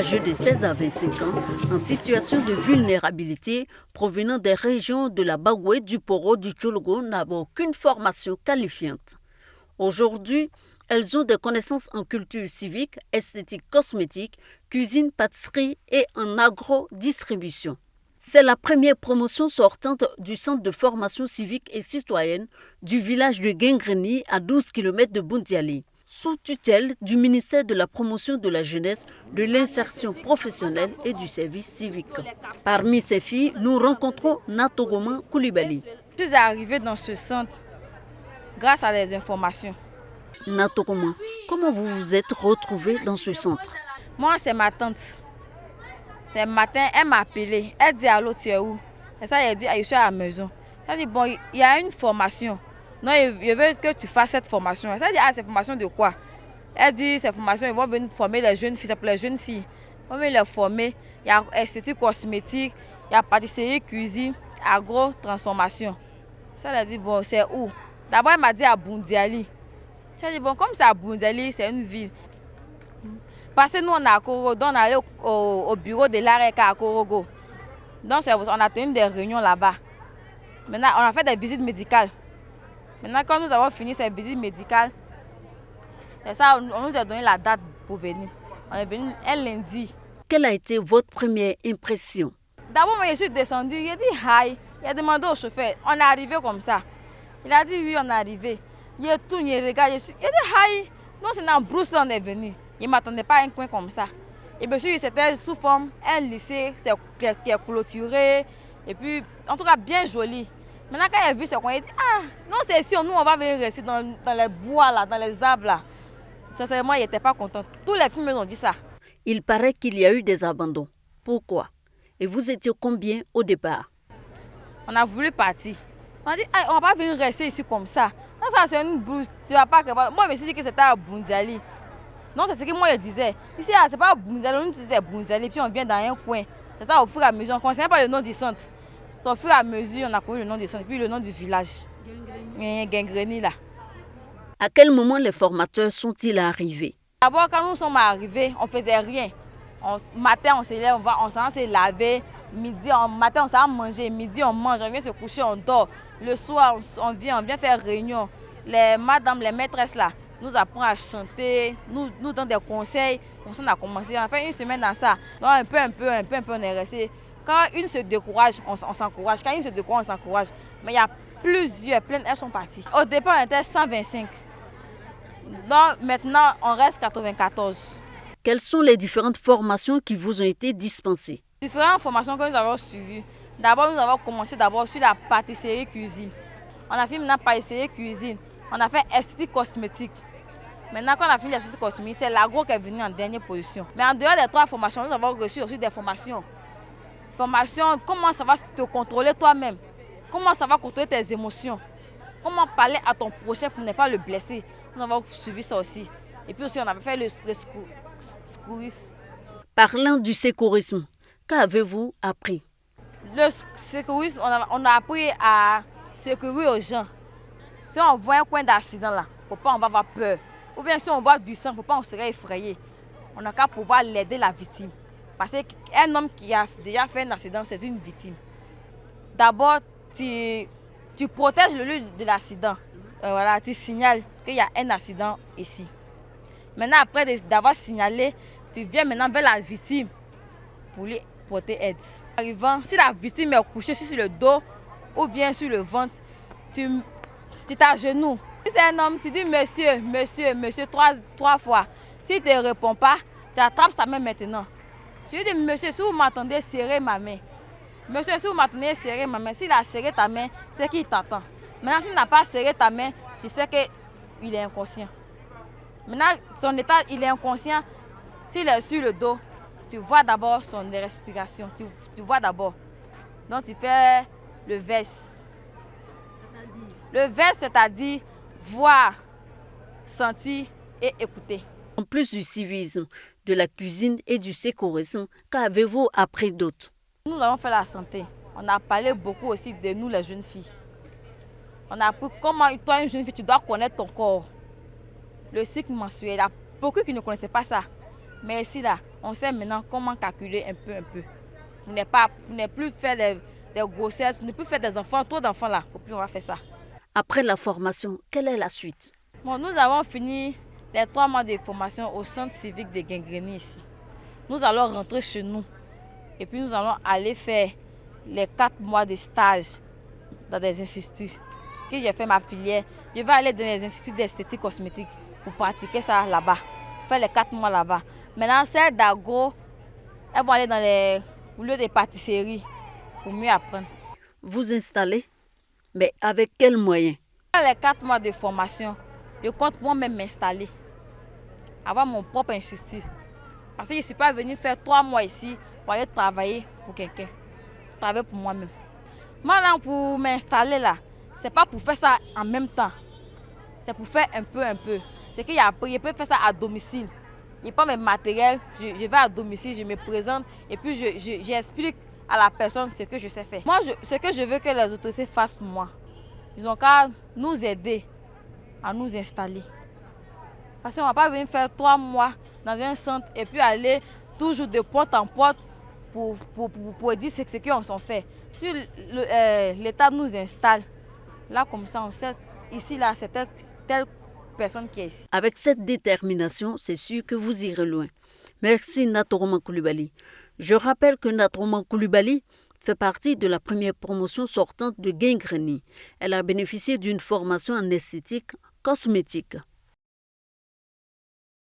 âgés de 16 à 25 ans en situation de vulnérabilité provenant des régions de la Bagoué, du Poro, du Tchologo n'avaient aucune formation qualifiante. Aujourd'hui, elles ont des connaissances en culture civique, esthétique cosmétique, cuisine, pâtisserie et en agro-distribution. C'est la première promotion sortante du centre de formation civique et citoyenne du village de Guingreni à 12 km de Boundiali, sous tutelle du ministère de la promotion de la jeunesse, de l'insertion professionnelle et du service civique. Parmi ces filles, nous rencontrons Natogoma Koulibaly. Je suis arrivée dans ce centre grâce à des informations. Natogoma, comment vous vous êtes retrouvée dans ce centre? Moi, c'est ma tante. C'est le matin, elle m'a appelé. Elle dit allô, tu es où? Et ça, elle dit, je suis à la maison. Elle dit, bon, il y a une formation. Non, je veux que tu fasses cette formation. Elle dit, c'est formation de quoi? Elle dit, c'est formation, ils vont venir former les jeunes filles. C'est pour les jeunes filles. Ils vont venir les former. Il y a esthétique cosmétique, il y a pâtisserie, cuisine, agro-transformation. Ça, elle a dit, bon, c'est où? D'abord, elle m'a dit à Boundiali. J'ai dit, bon, comme c'est à Boundiali, c'est une ville. Parce que nous, on est à Korogo, on est allé au bureau de l'ARECA à Korogo. Donc, on a tenu des réunions là-bas. Maintenant, on a fait des visites médicales. Maintenant, quand nous avons fini ces visites médicales, c'est ça, on nous a donné la date pour venir. On est venu un lundi. Quelle a été votre première impression? D'abord, moi, je suis descendue, il a dit hi. Il a demandé au chauffeur, on est arrivé comme ça. Il a dit oui, on est arrivé. Il a tout, il regarde, il a dit hi. Non, c'est dans Bruce, on est venu. Il ne m'attendait pas à un coin comme ça. Et bien sûr, c'était sous forme un lycée qui est clôturé. Et puis, en tout cas, bien joli. Maintenant, quand il a vu ce coin, il a dit, ah, non, c'est ici, nous, on va venir rester dans les bois, là, dans les arbres. Là. Sincèrement, il n'était pas content. Tous les films ont dit ça. Il paraît qu'il y a eu des abandons. Pourquoi? Et vous étiez combien au départ? On a voulu partir. On a dit, ah, on ne va pas venir rester ici comme ça. Non, ça, c'est une blouse. Tu vas pas... Moi, je me suis dit que c'était à Boundiali. Non, c'est ce que moi je disais. Ici, c'est pas Boundiali, nous disons Boundiali, puis on vient dans un coin. C'est ça, au fur et à mesure, on ne connaissait pas le nom du centre. Au fur et à mesure, on a connu le nom du centre, puis le nom du village. Guingreni, là. À quel moment les formateurs sont-ils arrivés? D'abord, quand nous sommes arrivés, on ne faisait rien. Matin, on se lève, on s'en se laver. Midi, matin, on s'en manger. Midi, on mange, on vient se coucher, on dort. Le soir, on vient faire réunion. Les madames, les maîtresses, là, nous apprend à chanter, nous donnent des conseils. Comme ça, on a commencé, on a fait une semaine dans ça. Donc, un peu, on est resté. Quand une se décourage, on s'encourage. Quand une se décourage, on s'encourage. Mais il y a plein, elles sont parties. Au départ, on était 125. Donc, maintenant, on reste 94. Quelles sont les différentes formations qui vous ont été dispensées? Différentes formations que nous avons suivies. D'abord, nous avons commencé sur la pâtisserie cuisine. On a fait maintenant pâtisserie cuisine. On a fait esthétique cosmétique. Maintenant, quand on a fini l'esthétique cosmétique, c'est l'agro qui est venu en dernière position. Mais en dehors des 3 formations, nous avons reçu aussi des formations. Formation, comment ça va te contrôler toi-même? Comment ça va contrôler tes émotions? Comment parler à ton prochain pour ne pas le blesser? Nous avons suivi ça aussi. Et puis aussi, on avait fait le secourisme. Parlant du secourisme, qu'avez-vous appris? Le secourisme, on a appris à secourir aux gens. Si on voit un coin d'accident là, faut pas on va avoir peur. Ou bien si on voit du sang, faut pas on serait effrayé. On a qu'à pouvoir l'aider la victime. Parce qu'un homme qui a déjà fait un accident, c'est une victime. D'abord, tu protèges le lieu de l'accident. Voilà, tu signales qu'il y a un accident ici. Maintenant, après d'avoir signalé, tu viens maintenant vers la victime pour lui porter aide. Arrivant, si la victime est couchée sur le dos ou bien sur le ventre, tu t'agenouilles. Si c'est un homme, tu dis monsieur, trois fois. S'il ne te répond pas, tu attrapes sa main maintenant. Je lui dis, monsieur, si vous m'entendez serrer ma main. Monsieur, si vous m'entendez serrer ma main, s'il a serré ta main, c'est qu'il t'entend. Maintenant, s'il n'a pas serré ta main, tu sais qu'il est inconscient. Maintenant, son état, il est inconscient. S'il est sur le dos, tu vois d'abord son respiration. Tu vois d'abord. Donc, tu fais le verse. Le verse, c'est-à-dire voir, sentir et écouter. En plus du civisme, de la cuisine et du secourisme, qu'avez-vous appris d'autre? Nous avons fait la santé. On a parlé beaucoup aussi de nous, les jeunes filles. On a appris comment, toi, une jeune fille, tu dois connaître ton corps. Le cycle menstruel, il y a beaucoup qui ne connaissaient pas ça. Mais ici, là, On sait maintenant comment calculer un peu. Pour ne plus faire des grossesses, pour ne plus faire des enfants, trop d'enfants là. Faut plus on va faire ça. Après la formation, quelle est la suite? Bon, nous avons fini les 3 mois de formation au centre civique de Guinguéni ici. Nous allons rentrer chez nous et puis nous allons aller faire les 4 mois de stage dans des instituts. Que j'ai fait ma filière, je vais aller dans les instituts d'esthétique cosmétique pour pratiquer ça là-bas, faire les 4 mois là-bas. Maintenant, celles d'agro, elles vont aller dans les lieux de pâtisserie pour mieux apprendre. Vous installez, mais avec quels moyens? Après les 4 mois de formation, je compte moi-même m'installer, avoir mon propre institut. Parce que je ne suis pas venue faire 3 mois ici pour aller travailler pour quelqu'un, travailler pour moi-même. Moi, là, pour m'installer là, ce n'est pas pour faire ça en même temps. C'est pour faire un peu. C'est que je peux faire ça à domicile. Il n'y a pas mes matériels, je vais à domicile, je me présente et puis j'explique à la personne ce que je sais faire. Moi, ce que je veux que les autorités fassent pour moi, ils ont qu'à nous aider à nous installer. Parce qu'on ne va pas venir faire 3 mois dans un centre et puis aller toujours de porte en porte pour dire ce qu'on s'en fait. Si l'État nous installe, là comme ça, on sait, ici, là, c'est telle personne qui est ici. Avec cette détermination, c'est sûr que vous irez loin. Merci Natoroma Coulibaly. Je rappelle que Natoroma Coulibaly fait partie de la première promotion sortante de Guinguéni. Elle a bénéficié d'une formation en esthétique cosmétique.